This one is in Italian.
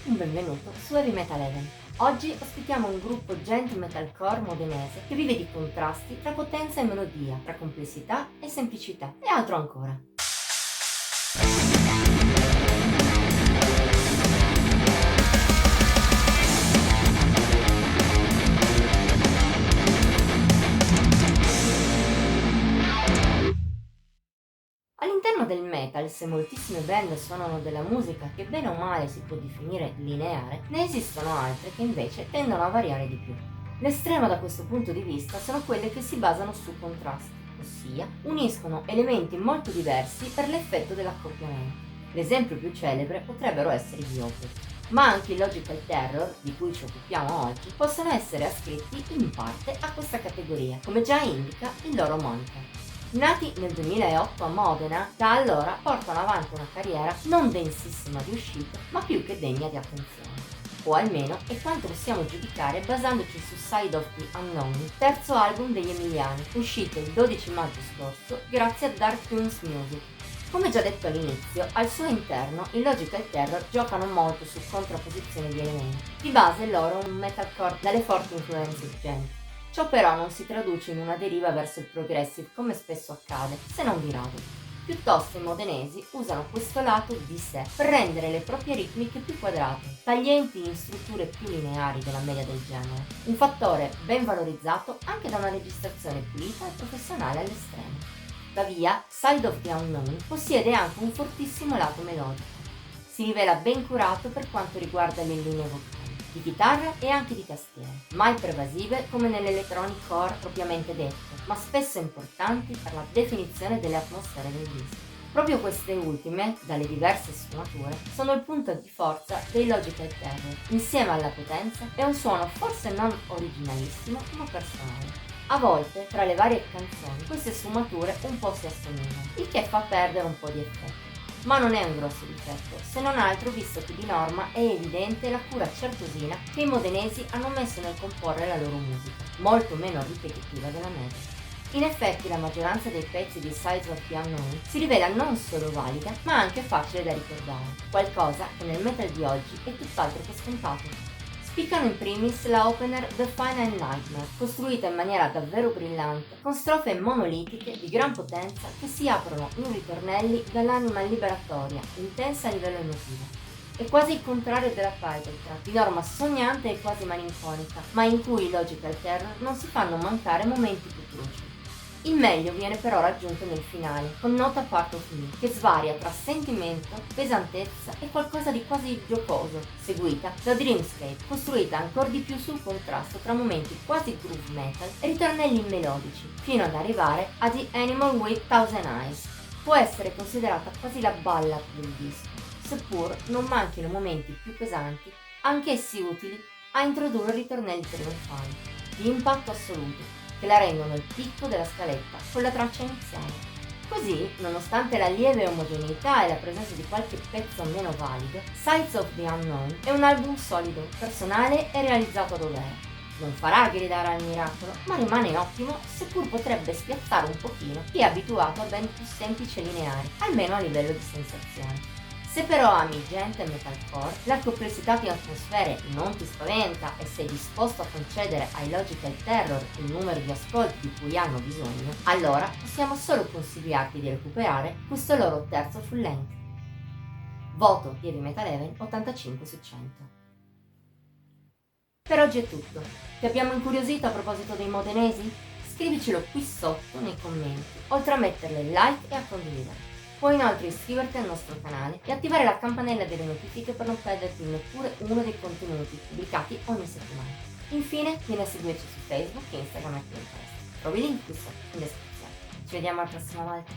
Un benvenuto su Heavy Metal Heaven. Oggi ospitiamo un gruppo gent metalcore modenese che vive di contrasti tra potenza e melodia, tra complessità e semplicità e altro ancora. All'interno del metal, se moltissime band suonano della musica che bene o male si può definire lineare, ne esistono altre che invece tendono a variare di più. L'estremo da questo punto di vista sono quelle che si basano su contrasti, ossia uniscono elementi molto diversi per l'effetto dell'accoppiamento. L'esempio più celebre potrebbero essere gli Opeth, ma anche i Logical Terror, di cui ci occupiamo oggi, possono essere ascritti in parte a questa categoria, come già indica il loro monitor. Nati nel 2008 a Modena, da allora portano avanti una carriera non densissima di uscite, ma più che degna di attenzione. O almeno è quanto possiamo giudicare basandoci su Side of the Unknown, terzo album degli Emiliani, uscito il 12 maggio scorso grazie a Dark Tunes Music. Come già detto all'inizio, al suo interno i Logical Terror giocano molto su contrapposizioni di elementi. Di base loro un metalcore dalle forti influenze gent. Ciò però non si traduce in una deriva verso il progressive come spesso accade, se non di rado. Piuttosto i modenesi usano questo lato di sé per rendere le proprie ritmiche più quadrate, taglienti in strutture più lineari della media del genere, un fattore ben valorizzato anche da una registrazione pulita e professionale all'estremo. Tuttavia, Side of the Unknown possiede anche un fortissimo lato melodico. Si rivela ben curato per quanto riguarda le linee vocali, di chitarra e anche di tastiere, mai pervasive come nell'electronic core propriamente detto, ma spesso importanti per la definizione delle atmosfere del disco. Proprio queste ultime, dalle diverse sfumature, sono il punto di forza dei Logical Terror, insieme alla potenza e un suono forse non originalissimo, ma personale. A volte, tra le varie canzoni, queste sfumature un po' si assomigliano, il che fa perdere un po' di effetto. Ma non è un grosso difetto, se non altro visto che di norma è evidente la cura certosina che i modenesi hanno messo nel comporre la loro musica, molto meno ripetitiva della media. In effetti la maggioranza dei pezzi di Sides of the Unknown si rivela non solo valida, ma anche facile da ricordare, qualcosa che nel metal di oggi è tutt'altro che scontato. Spiccano in primis la opener The Final Nightmare, costruita in maniera davvero brillante, con strofe monolitiche di gran potenza che si aprono in ritornelli dall'anima liberatoria, intensa a livello emotivo. È quasi il contrario della title track, di norma sognante e quasi malinconica, ma in cui i Logical Terror non si fanno mancare momenti più cruci. Il meglio viene però raggiunto nel finale, con Nota Part of Me, che svaria tra sentimento, pesantezza e qualcosa di quasi giocoso, seguita da Dreamscape, costruita ancora di più sul contrasto tra momenti quasi groove metal e ritornelli melodici, fino ad arrivare a The Animal with Thousand Eyes. Può essere considerata quasi la ballad del disco, seppur non manchino momenti più pesanti, anch'essi utili a introdurre ritornelli trionfali, di impatto assoluto, che la rendono il picco della scaletta con la traccia iniziale. Così, nonostante la lieve omogeneità e la presenza di qualche pezzo meno valido, Sides of the Unknown è un album solido, personale e realizzato a dovere. Non farà gridare al miracolo, ma rimane ottimo, seppur potrebbe spiazzare un pochino chi è abituato a band più semplici e lineari, almeno a livello di sensazione. Se però ami gente e metalcore, la complessità di atmosfere non ti spaventa e sei disposto a concedere ai Logical Terror il numero di ascolti di cui hanno bisogno, allora possiamo solo consigliarti di recuperare questo loro terzo full length. Voto di Heavy Metal Heaven 85 su 100. Per oggi è tutto. Ti abbiamo incuriosito a proposito dei modenesi? Scrivicelo qui sotto nei commenti, oltre a metterle like e a condividere. Puoi inoltre iscriverti al nostro canale e attivare la campanella delle notifiche per non perderti neppure uno dei contenuti pubblicati ogni settimana. Infine, vieni a seguirci su Facebook, Instagram e Pinterest. Trovi i link qui sotto in descrizione. Ci vediamo la prossima volta.